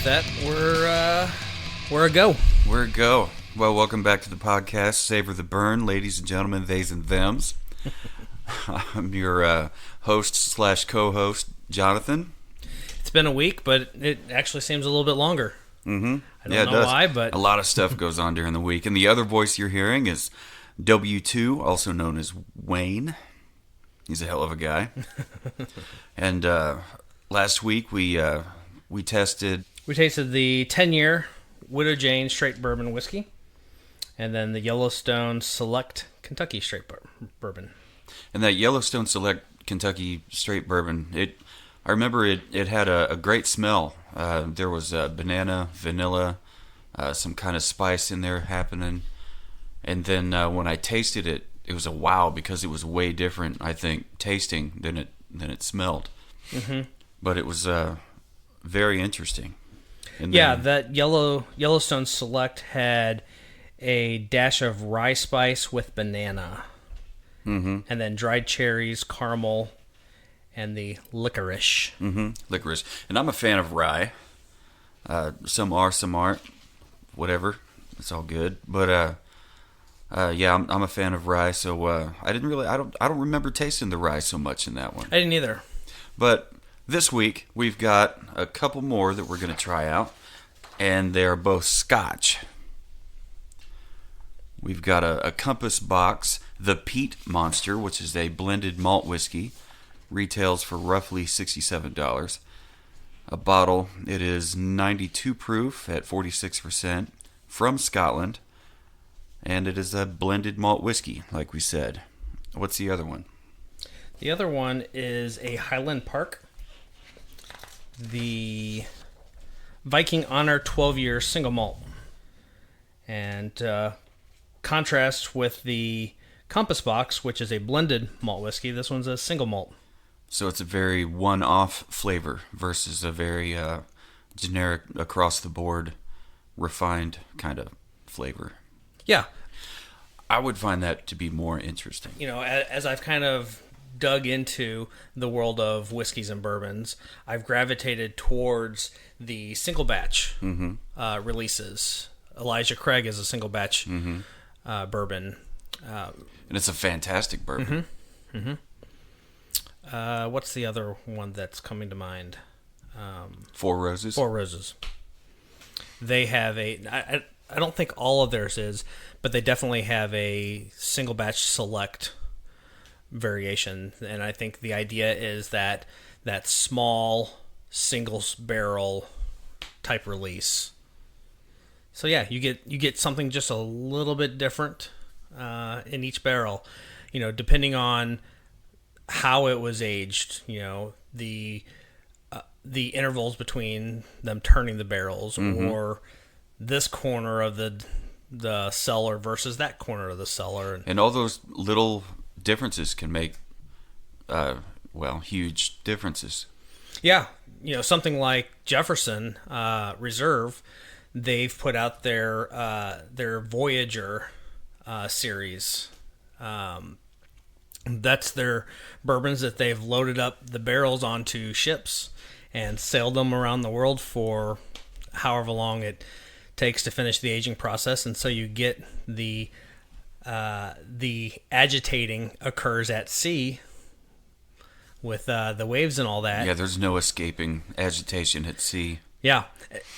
set, we're a go. We're a go. Well, welcome back to the podcast, Savor the Burn, ladies and gentlemen, theys and thems. I'm your host / co-host, Jonathan. It's been a week, but it actually seems a little bit longer. Mm-hmm. I don't know why, but... A lot of stuff goes on during the week. And the other voice you're hearing is W2, also known as Wayne. He's a hell of a guy. And last week we tasted... We tasted the 10-year Widow Jane Straight Bourbon Whiskey, and then the Yellowstone Select Kentucky Straight Bourbon. And that Yellowstone Select Kentucky Straight Bourbon, I remember it had a great smell. There was banana, vanilla, some kind of spice in there happening. And then when I tasted it, it was a wow because it was way different, I think, tasting than it smelled. Mm-hmm. But it was very interesting. And yeah, that Yellowstone Select had a dash of rye spice with banana. Mm-hmm. And then dried cherries, caramel, and the licorice. Mm-hmm. Licorice. And I'm a fan of rye. Some are, some aren't. Whatever. It's all good. But yeah, I'm a fan of rye. So I don't remember tasting the rye so much in that one. I didn't either. But this week we've got a couple more that we're going to try out, and they're both Scotch. We've got a Compass Box, the Peat Monster, which is a blended malt whiskey. Retails for roughly $67 a bottle. It is 92 proof at 46% from Scotland, and it is a blended malt whiskey, like we said. What's the other one? The other one is a Highland Park, the Viking Honor 12-year single malt, and contrast with the Compass Box, which is a blended malt whiskey. This one's a single malt. So it's a very one-off flavor versus a very generic, across-the-board, refined kind of flavor. Yeah. I would find that to be more interesting. You know, as I've kind of dug into the world of whiskeys and bourbons, I've gravitated towards the single batch releases. Elijah Craig is a single batch bourbon. And it's a fantastic bourbon. Mm-hmm. What's the other one that's coming to mind? Four Roses. Four Roses. They have I don't think all of theirs is, but they definitely have a single batch select variation. And I think the idea is that small single barrel type release. So yeah, you get something just a little bit different in each barrel. You know, depending on how it was aged, you know, the intervals between them turning the barrels, or this corner of the cellar versus that corner of the cellar, and all those little differences can make huge differences. Yeah, you know, something like Jefferson Reserve, they've put out their Voyager series. That's their bourbons that they've loaded up the barrels onto ships and sailed them around the world for however long it takes to finish the aging process. And so you get the agitating occurs at sea with the waves and all that. Yeah, there's no escaping agitation at sea. Yeah,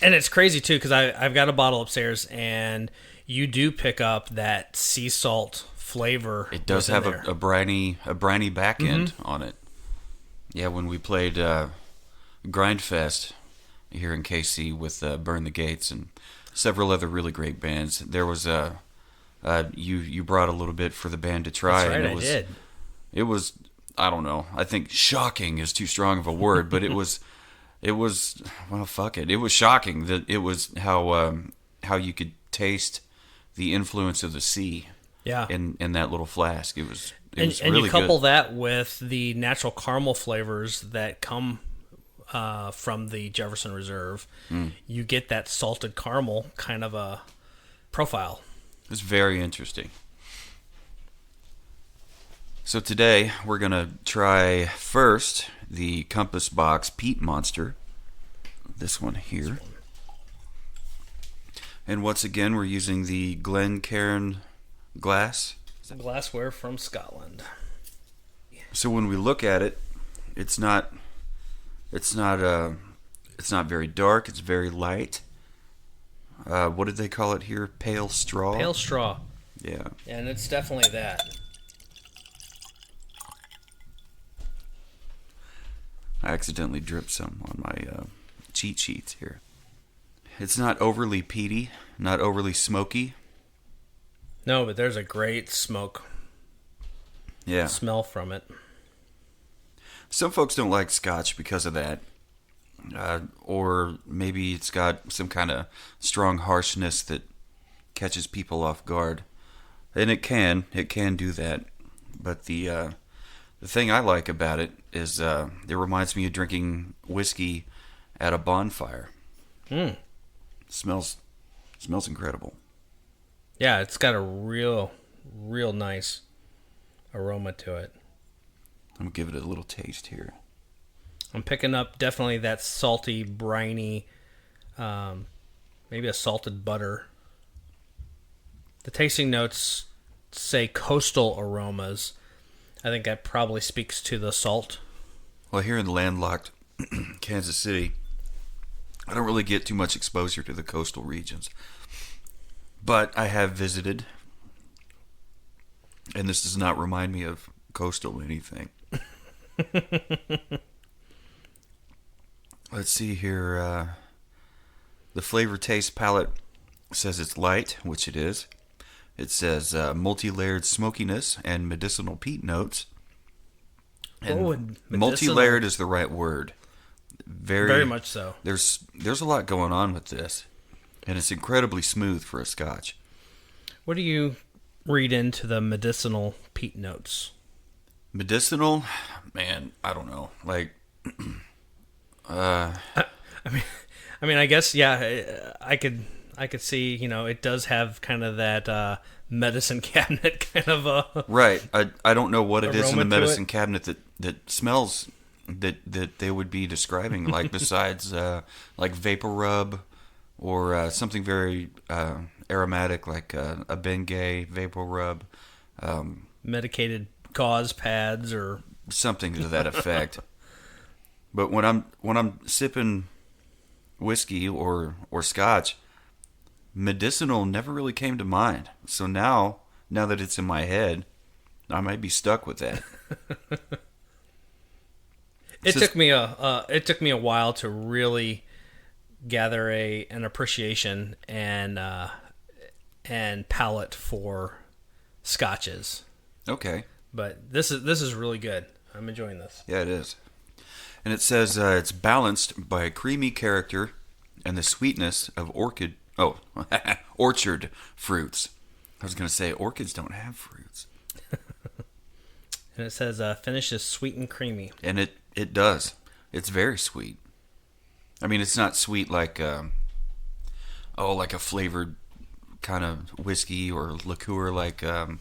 and it's crazy too because I've got a bottle upstairs, and you do pick up that sea salt flavor. It does have a briny back end on it. Yeah, when we played Grindfest here in KC with Burn the Gates and several other really great bands, there was you brought a little bit for the band to try. That's right, and I did. It was, I don't know, I think shocking is too strong of a word, but it was well, fuck it. It was shocking that it was how you could taste the influence of the sea. Yeah. In that little flask. It was really good. And you couple that with the natural caramel flavors that come from the Jefferson Reserve, you get that salted caramel kind of a profile. It's very interesting. So today we're going to try first the Compass Box Peat Monster. This one here. And once again, we're using the Glencairn glass. Glassware from Scotland. So when we look at it, it's not very dark. It's very light. What did they call it here? Pale straw. Pale straw. Yeah. And it's definitely that. I accidentally dripped some on my cheat sheets here. It's not overly peaty, not overly smoky. No, but there's a great smoke. Yeah. Smell from it. Some folks don't like Scotch because of that. Or maybe it's got some kind of strong harshness that catches people off guard. And it can do that. But the thing I like about it is it reminds me of drinking whiskey at a bonfire. Smells incredible. Yeah, it's got a real nice aroma to it. I'm going to give it a little taste here. I'm picking up definitely that salty, briny, maybe a salted butter. The tasting notes say coastal aromas. I think that probably speaks to the salt. Well, here in landlocked Kansas City, I don't really get too much exposure to the coastal regions. But I have visited, and this does not remind me of coastal anything. Let's see here. The flavor taste palette says it's light, which it is. It says multi-layered smokiness and medicinal peat notes. And multi-layered is the right word. Very much so. There's a lot going on with this, and it's incredibly smooth for a Scotch. What do you read into the medicinal peat notes? Medicinal, man, I don't know. Like, I mean, I guess yeah. I could see, it does have kind of that medicine cabinet kind of a right. I don't know what it is in the aroma to medicine it. cabinet that smells that they would be describing, like besides like vapor rub or something very aromatic like a Bengay vapor rub, medicated gauze pads or something to that effect. But when I'm sipping whiskey or Scotch, medicinal never really came to mind. So now that it's in my head, I might be stuck with that. It took me a while to really gather an appreciation and palate for Scotches. Okay. But this is really good. I'm enjoying this. Yeah, it is. And it says it's balanced by a creamy character and the sweetness of orchard fruits. I was going to say orchids don't have fruits. And it says finish is sweet and creamy. And it does. It's very sweet. I mean, it's not sweet like like a flavored kind of whiskey or liqueur like what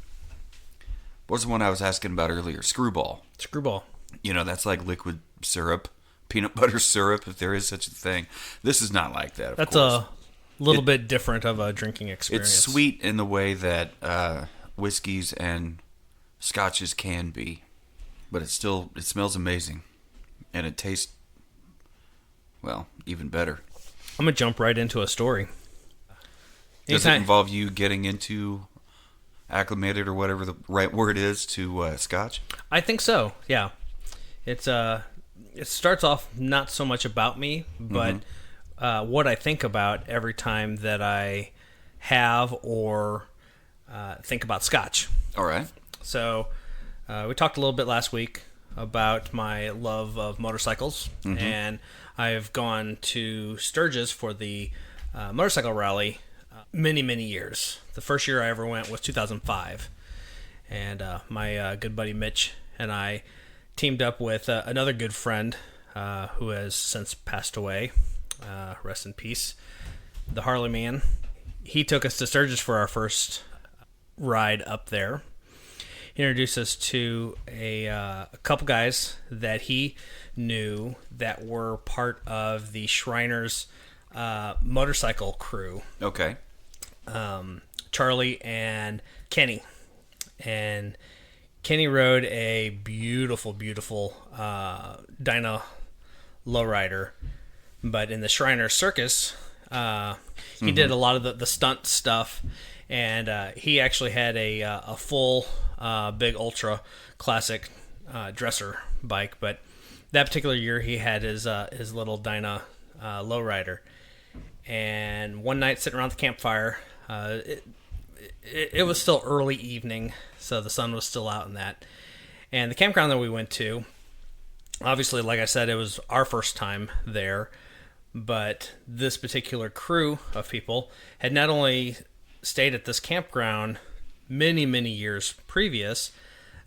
was the one I was asking about earlier? Screwball. That's like liquid syrup, peanut butter syrup, if there is such a thing. This is not like that, of That's course. a little bit different of a drinking experience. It's sweet in the way that whiskeys and scotches can be, but it smells amazing, and it tastes, well, even better. I'm going to jump right into a story. Does it involve you getting into acclimated or whatever the right word is to Scotch? I think so. Yeah, it starts off not so much about me, but what I think about every time that I have or think about Scotch. All right. So we talked a little bit last week about my love of motorcycles, and I've gone to Sturgis for the motorcycle rally many years. The first year I ever went was 2005, and my good buddy Mitch and I teamed up with another good friend who has since passed away. Rest in peace, the Harley Man. He took us to Sturgis for our first ride up there. He introduced us to a couple guys that he knew that were part of the Shriners motorcycle crew. Okay. Charlie and Kenny. And Kenny rode a beautiful, beautiful Dyna lowrider. But in the Shriner Circus, he did a lot of the stunt stuff. And he actually had a full big ultra classic dresser bike. But that particular year, he had his little Dyna lowrider. And one night, sitting around the campfire, it was still early evening, so the sun was still out in that. And the campground that we went to, obviously, like I said, it was our first time there. But this particular crew of people had not only stayed at this campground many, many years previous,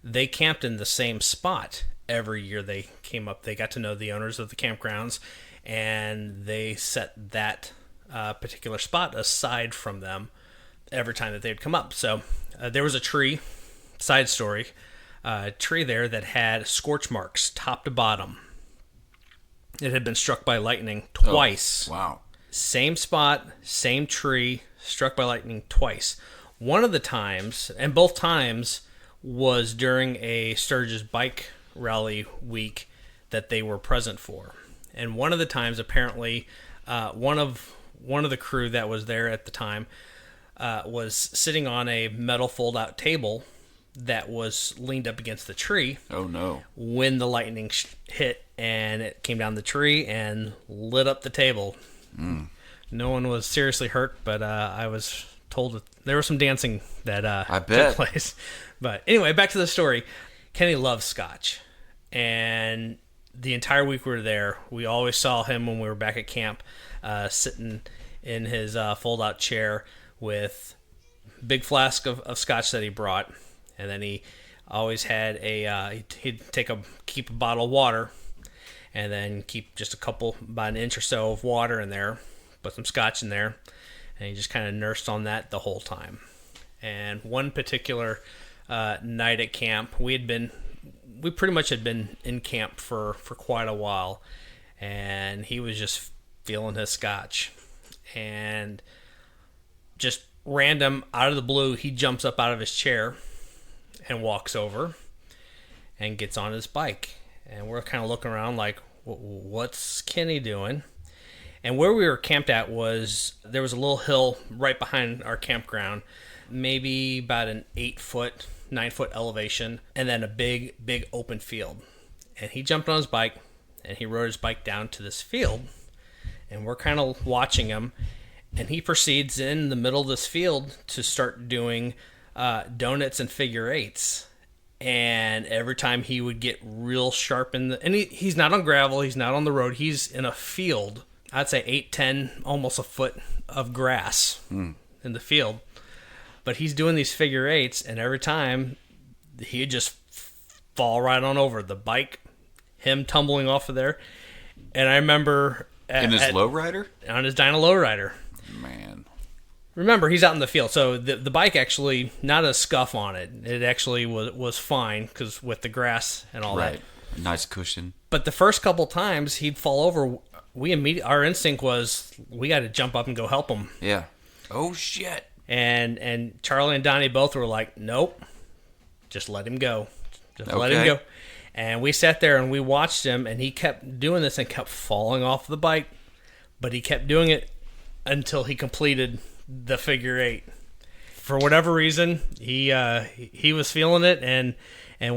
they camped in the same spot every year they came up. They got to know the owners of the campgrounds, and they set that particular spot aside from them every time that they'd come up. So there was a tree, side story, tree there that had scorch marks top to bottom. It had been struck by lightning twice. Oh, wow. Same spot, same tree, struck by lightning twice. One of the times, and both times, was during a Sturgis bike rally week that they were present for. And one of the times, apparently, one of the crew that was there at the time was sitting on a metal fold-out table that was leaned up against the tree. Oh, no. When the lightning hit, and it came down the tree and lit up the table. No one was seriously hurt, but I was told that there was some dancing that I bet. took place. But anyway, back to the story. Kenny loves Scotch, and the entire week we were there, we always saw him when we were back at camp, sitting in his fold-out chair with a big flask of Scotch that he brought, and then he always had he'd keep a bottle of water, and then keep just about an inch or so of water in there, put some Scotch in there, and he just kind of nursed on that the whole time. And one particular night at camp, we pretty much had been in camp for quite a while, and he was just feeling his Scotch. And just random, out of the blue, he jumps up out of his chair and walks over and gets on his bike. And we're kind of looking around like, what's Kenny doing? And where we were camped at there was a little hill right behind our campground, maybe about an 8-foot, 9-foot elevation, and then a big, big open field. And he jumped on his bike, and he rode his bike down to this field, and we're kind of watching him, and he proceeds in the middle of this field to start doing donuts and figure eights. And every time he would get real sharp and he's not on gravel, he's not on the road, he's in a field, I'd say 8, 10, almost a foot of grass in the field. But he's doing these figure eights, and every time he'd just fall right on over the bike, him tumbling off of there. And I remember in his lowrider? On his Dyna lowrider. Man. Remember, he's out in the field, so the bike actually, not a scuff on it. It actually was fine, because with the grass and all that. Right. Nice cushion. But the first couple times he'd fall over, our instinct was, we got to jump up and go help him. Yeah. Oh, shit. And Charlie and Donnie both were like, nope, just let him go. Just let Okay. him go. And we sat there and we watched him, and he kept doing this and kept falling off the bike. But he kept doing it until he completed the figure eight. For whatever reason, he was feeling it and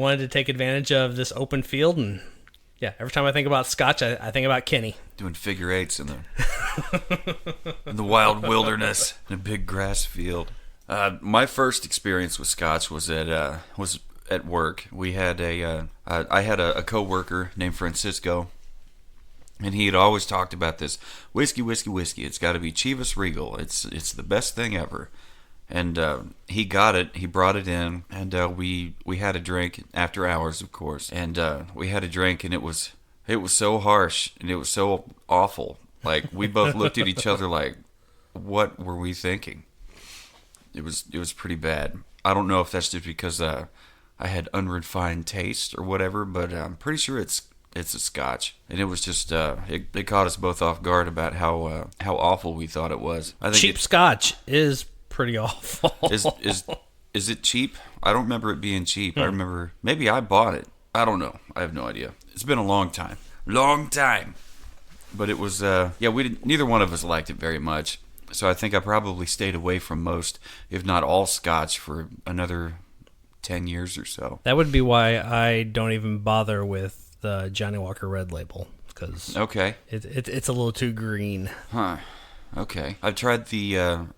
wanted to take advantage of this open field. And yeah, every time I think about Scotch, I think about Kenny. Doing figure eights in the wild wilderness in a big grass field. My first experience with Scotch was at work. We had I had a coworker named Francisco, and he had always talked about this whiskey. It's got to be Chivas Regal. It's the best thing ever. And he got it. He brought it in, and we had a drink after hours, of course. And we had a drink, and it was so harsh and it was so awful. Like, we both looked at each other like, what were we thinking? It was pretty bad. I don't know if that's just because I had unrefined taste or whatever, but I'm pretty sure it's a Scotch. And it was just it caught us both off guard about how awful we thought it was. I think cheap Scotch is pretty awful. Is it cheap? I don't remember it being cheap. I remember maybe I bought it. I don't know. I have no idea. It's been a long time. Long time. But it was neither one of us liked it very much. So I think I probably stayed away from most, if not all, Scotch for another 10 years or so. That would be why I don't even bother with the Johnny Walker Red Label, because it's a little too green. Huh. Okay. I've tried the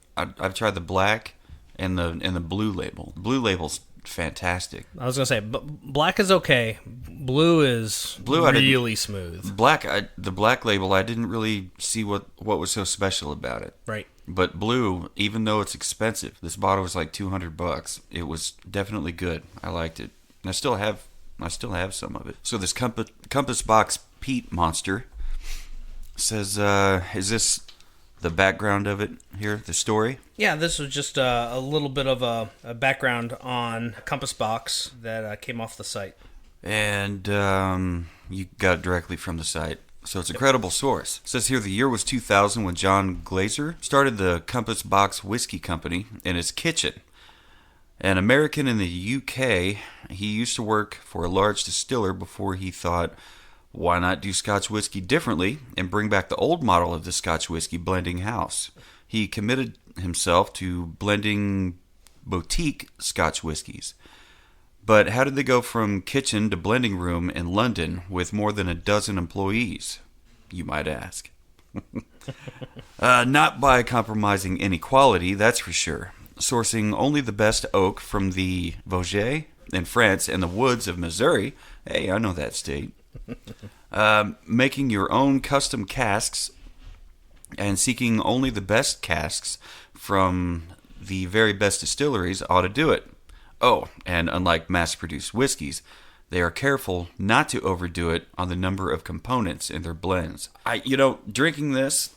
black and the blue label. Blue label's fantastic. I was gonna say black is okay. Blue is really smooth. The black label, I didn't really see what was so special about it. Right. But blue, even though it's expensive, this bottle was like $200. It was definitely good. I liked it. And I still have some of it. So this Compass Box Peat Monster says, is this the background of it here, the story? Yeah, this was just a little bit of a background on Compass Box that came off the site. And you got it directly from the site. So it's a credible source. It says here the year was 2000 when John Glaser started the Compass Box Whisky Company in his kitchen. An American in the UK, he used to work for a large distiller before he thought, why not do Scotch whiskey differently and bring back the old model of the Scotch whiskey blending house? He committed himself to blending boutique Scotch whiskies. But how did they go from kitchen to blending room in London with more than a dozen employees, you might ask? Not by compromising any quality, that's for sure. Sourcing only the best oak from the Vosges in France and the woods of Missouri. Hey, I know that state. Making your own custom casks and seeking only the best casks from the very best distilleries ought to do it. Oh, and unlike mass-produced whiskeys, they are careful not to overdo it on the number of components in their blends. Drinking this,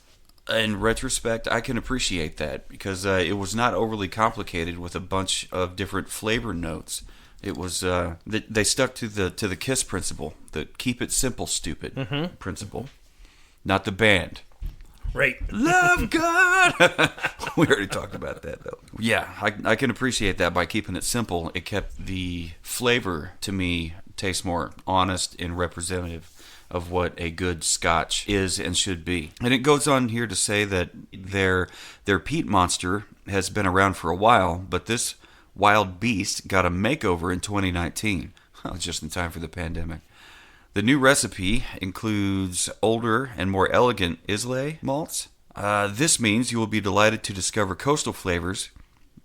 in retrospect, I can appreciate that because it was not overly complicated with a bunch of different flavor notes. It was they stuck to the KISS principle, the keep it simple, stupid principle, not the band. Right. Love God. We already talked about that, though. Yeah, I can appreciate that by keeping it simple. It kept the flavor, to me, taste more honest and representative of what a good Scotch is and should be. And it goes on here to say that their Peat Monster has been around for a while, but this wild beast got a makeover in 2019, just in time for the pandemic. The new recipe includes older and more elegant Islay malts. This means you will be delighted to discover coastal flavors,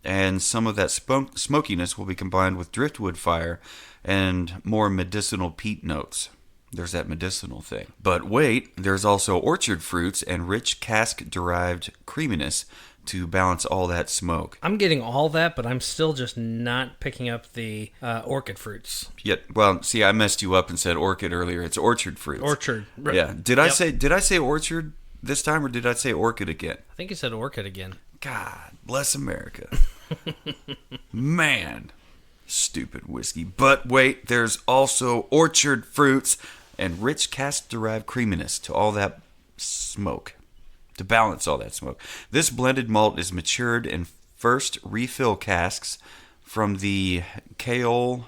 and some of that smokiness will be combined with driftwood fire and more medicinal peat notes. There's that medicinal thing. But wait, there's also orchard fruits and rich cask-derived creaminess to balance all that smoke. I'm getting all that, but I'm still just not picking up the orchid fruits. Well, see, I messed you up and said orchid earlier. It's orchard fruits. Orchard. Yeah. Did I say orchard this time, or did I say orchid again? I think you said orchid again. God bless America. Man, stupid whiskey. But wait, there's also orchard fruits and rich cask-derived creaminess to all that smoke. To balance all that smoke. This blended malt is matured in first refill casks from the Kaol,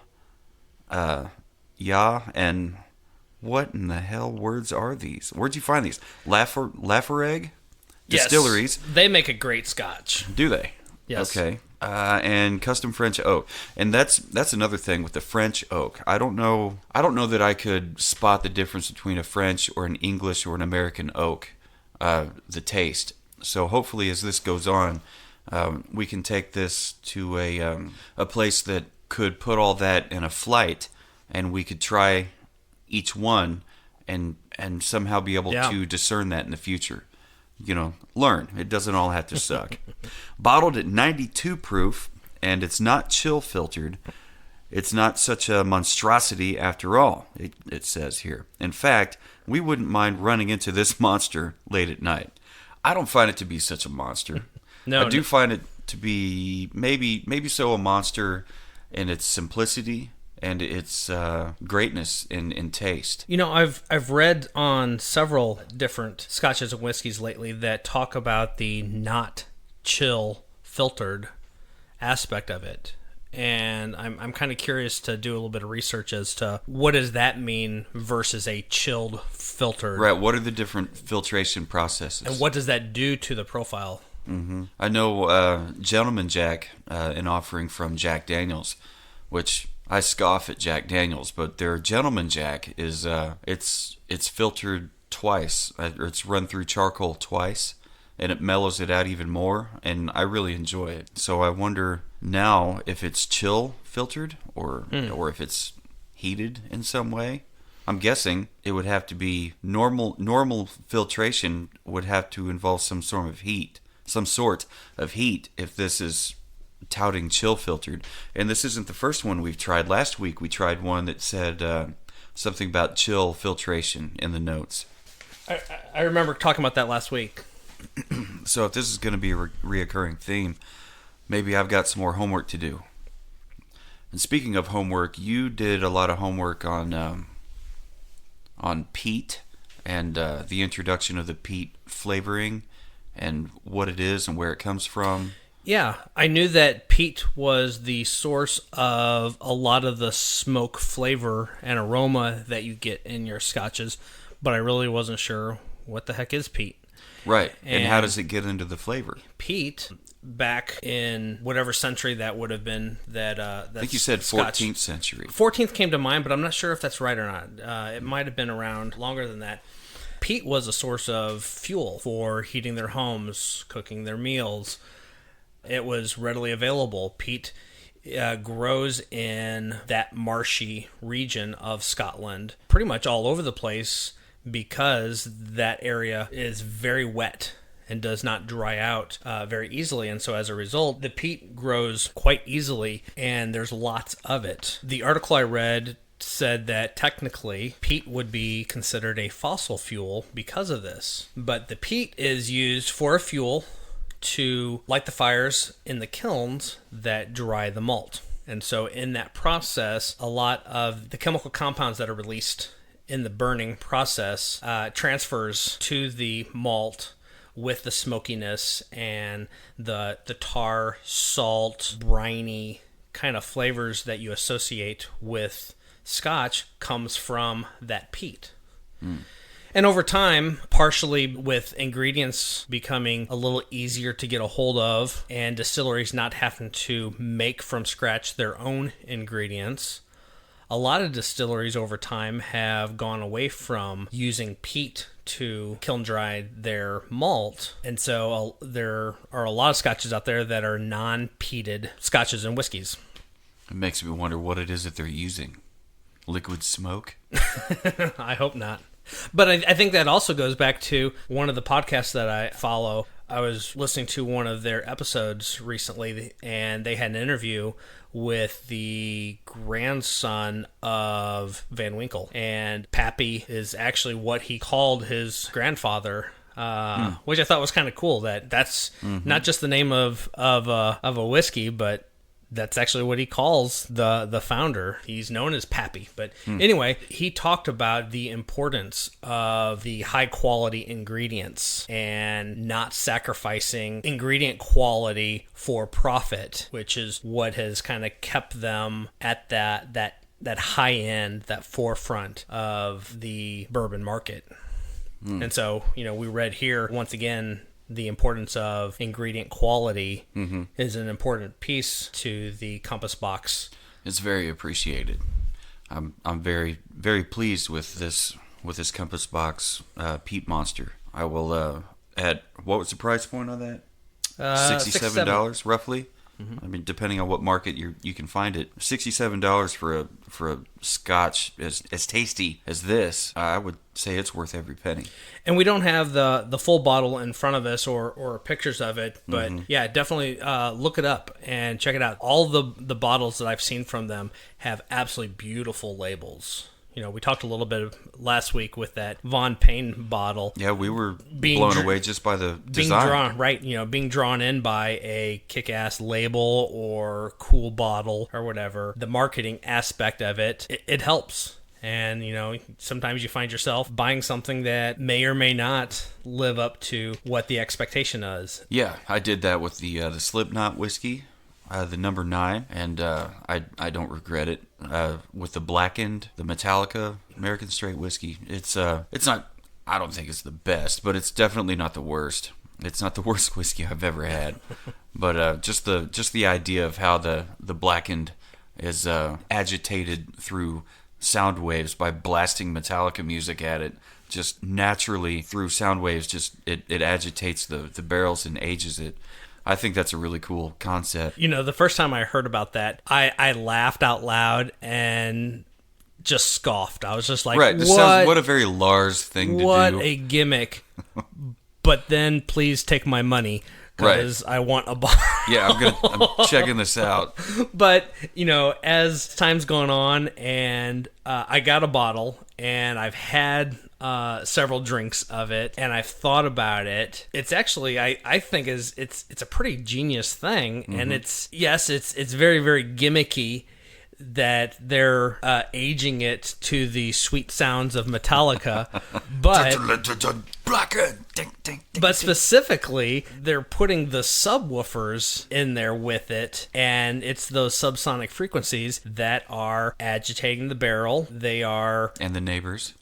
and what in the hell words are these? Where'd you find these? Lafargue Distilleries. Yes, they make a great Scotch. Do they? Yes. Okay. And custom French oak, and that's another thing with the French oak. I don't know that I could spot the difference between a French or an English or an American oak. The taste. So hopefully, as this goes on, we can take this to a place that could put all that in a flight, and we could try each one and somehow be able to discern that in the future. Learn. It doesn't all have to suck. Bottled at 92 proof, and it's not chill filtered. It's not such a monstrosity after all, it says here. In fact, we wouldn't mind running into this monster late at night. I don't find it to be such a monster. I do find it to be maybe so a monster in its simplicity and its greatness in taste. I've read on several different Scotches and whiskeys lately that talk about the not chill filtered aspect of it. And I'm kind of curious to do a little bit of research as to what does that mean versus a chilled filtered. Right. What are the different filtration processes? And what does that do to the profile? Mm-hmm. I know Gentleman Jack, an offering from Jack Daniels, which I scoff at Jack Daniels, but their Gentleman Jack is it's filtered twice. Or it's run through charcoal twice, and it mellows it out even more, and I really enjoy it. So I wonder now if it's chill filtered or if it's heated in some way. I'm guessing it would have to be normal filtration would have to involve some sort of heat if this is touting chill filtered. And this isn't the first one we've tried. Last week we tried one that said something about chill filtration in the notes. I remember talking about that last week. So if this is going to be a reoccurring theme, maybe I've got some more homework to do. And speaking of homework, you did a lot of homework on peat and the introduction of the peat flavoring and what it is and where it comes from. Yeah, I knew that peat was the source of a lot of the smoke flavor and aroma that you get in your scotches, but I really wasn't sure what the heck is peat. Right, and how does it get into the flavor? Peat, back in whatever century that would have been, I think you said 14th century. 14th came to mind, but I'm not sure if that's right or not. It might have been around longer than that. Peat was a source of fuel for heating their homes, cooking their meals. It was readily available. Peat grows in that marshy region of Scotland, pretty much all over the place, because that area is very wet and does not dry out very easily. And so as a result, the peat grows quite easily, and there's lots of it. The article I read said that technically peat would be considered a fossil fuel because of this. But the peat is used for a fuel to light the fires in the kilns that dry the malt. And so in that process, a lot of the chemical compounds that are released in the burning process transfers to the malt with the smokiness and the tar, salt, briny kind of flavors that you associate with Scotch comes from that peat. And over time, partially with ingredients becoming a little easier to get a hold of and distilleries not having to make from scratch their own ingredients, a lot of distilleries over time have gone away from using peat to kiln dry their malt. And so there are a lot of scotches out there that are non-peated scotches and whiskeys. It makes me wonder what it is that they're using. Liquid smoke? I hope not. But I think that also goes back to one of the podcasts that I follow. I was listening to one of their episodes recently, and they had an interview with the grandson of Van Winkle. And Pappy is actually what he called his grandfather, which I thought was kind of cool. That's not just the name of a whiskey, but that's actually what he calls the founder. He's known as Pappy. But anyway, he talked about the importance of the high quality ingredients and not sacrificing ingredient quality for profit, which is what has kind of kept them at that high end, that forefront of the bourbon market. And so, we read here once again, the importance of ingredient quality is an important piece to the Compass Box. It's very appreciated. I'm very, very pleased with this Compass Box Peat Monster. I will add, what was the price point on that? $67 roughly. I mean, depending on what market you can find it, $67 for a Scotch as tasty as this, I would say it's worth every penny. And we don't have the full bottle in front of us or pictures of it, but yeah, definitely look it up and check it out. All the bottles that I've seen from them have absolutely beautiful labels. We talked a little bit last week with that Von Payne bottle. Yeah, we were blown away just by the design. Being drawn in by a kick-ass label or cool bottle or whatever. The marketing aspect of it helps. And, sometimes you find yourself buying something that may or may not live up to what the expectation is. Yeah, I did that with the Slipknot whiskey, the number 9, and I don't regret it. With the Blackened, the Metallica American Straight whiskey, it's not. I don't think it's the best, but it's definitely not the worst. It's not the worst whiskey I've ever had. But just the idea of how the Blackened is agitated through sound waves by blasting Metallica music at it, just naturally through sound waves, just it agitates the barrels and ages it. I think that's a really cool concept. The first time I heard about that, I laughed out loud and just scoffed. I was just like, right, what a very Lars thing to do. What a gimmick. But then please take my money, because I want a bottle. Yeah, I'm checking this out. But, as time's gone on, and I got a bottle, and I've had several drinks of it, and I've thought about it. It's actually, I think it's a pretty genius thing, and it's very, very gimmicky that they're aging it to the sweet sounds of Metallica, but specifically they're putting the subwoofers in there with it, and it's those subsonic frequencies that are agitating the barrel. They are, and the neighbors.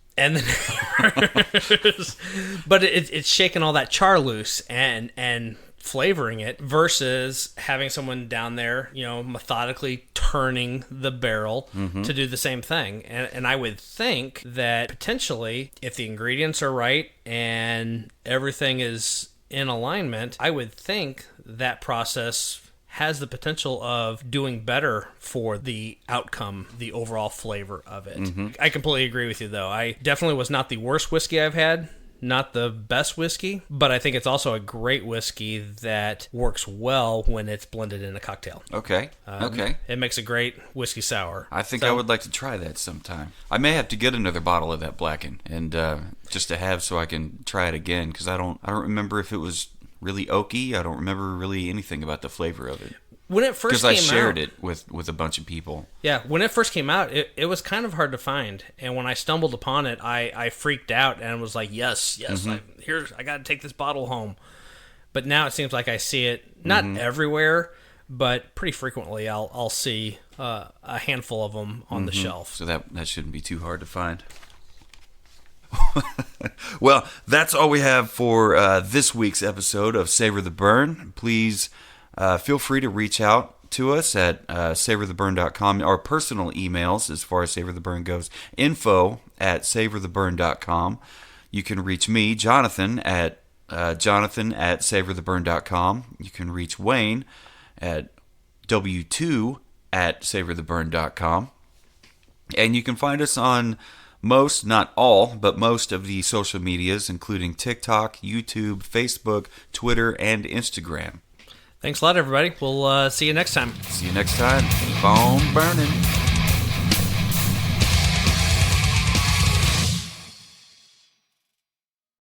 But it's shaking all that char loose and flavoring it, versus having someone down there, methodically turning the barrel to do the same thing. And I would think that potentially, if the ingredients are right and everything is in alignment, I would think that process has the potential of doing better for the outcome, the overall flavor of it. I completely agree with you, though. I definitely was not the worst whiskey I've had. Not the best whiskey, but I think it's also a great whiskey that works well when it's blended in a cocktail. Okay. It makes a great whiskey sour. I think I would like to try that sometime. I may have to get another bottle of that Blackened, and just to have so I can try it again, because I don't remember if it was really oaky. I don't remember really anything about the flavor of it. When it first came out, because I shared it with a bunch of people. Yeah, when it first came out, it was kind of hard to find. And when I stumbled upon it, I freaked out and was like, yes, I got to take this bottle home. But now it seems like I see it, not everywhere, but pretty frequently I'll see a handful of them on the shelf. So that shouldn't be too hard to find. Well, that's all we have for this week's episode of Savor the Burn. Please feel free to reach out to us at savortheburn.com. Our personal emails, as far as Savor the Burn goes, info@savortheburn.com. You can reach me, Jonathan, at jonathan@savortheburn.com. You can reach Wayne at w2@savortheburn.com. And you can find us on most, not all, but most of the social medias, including TikTok, YouTube, Facebook, Twitter, and Instagram. Thanks a lot, everybody. We'll see you next time. See you next time. Bone burning.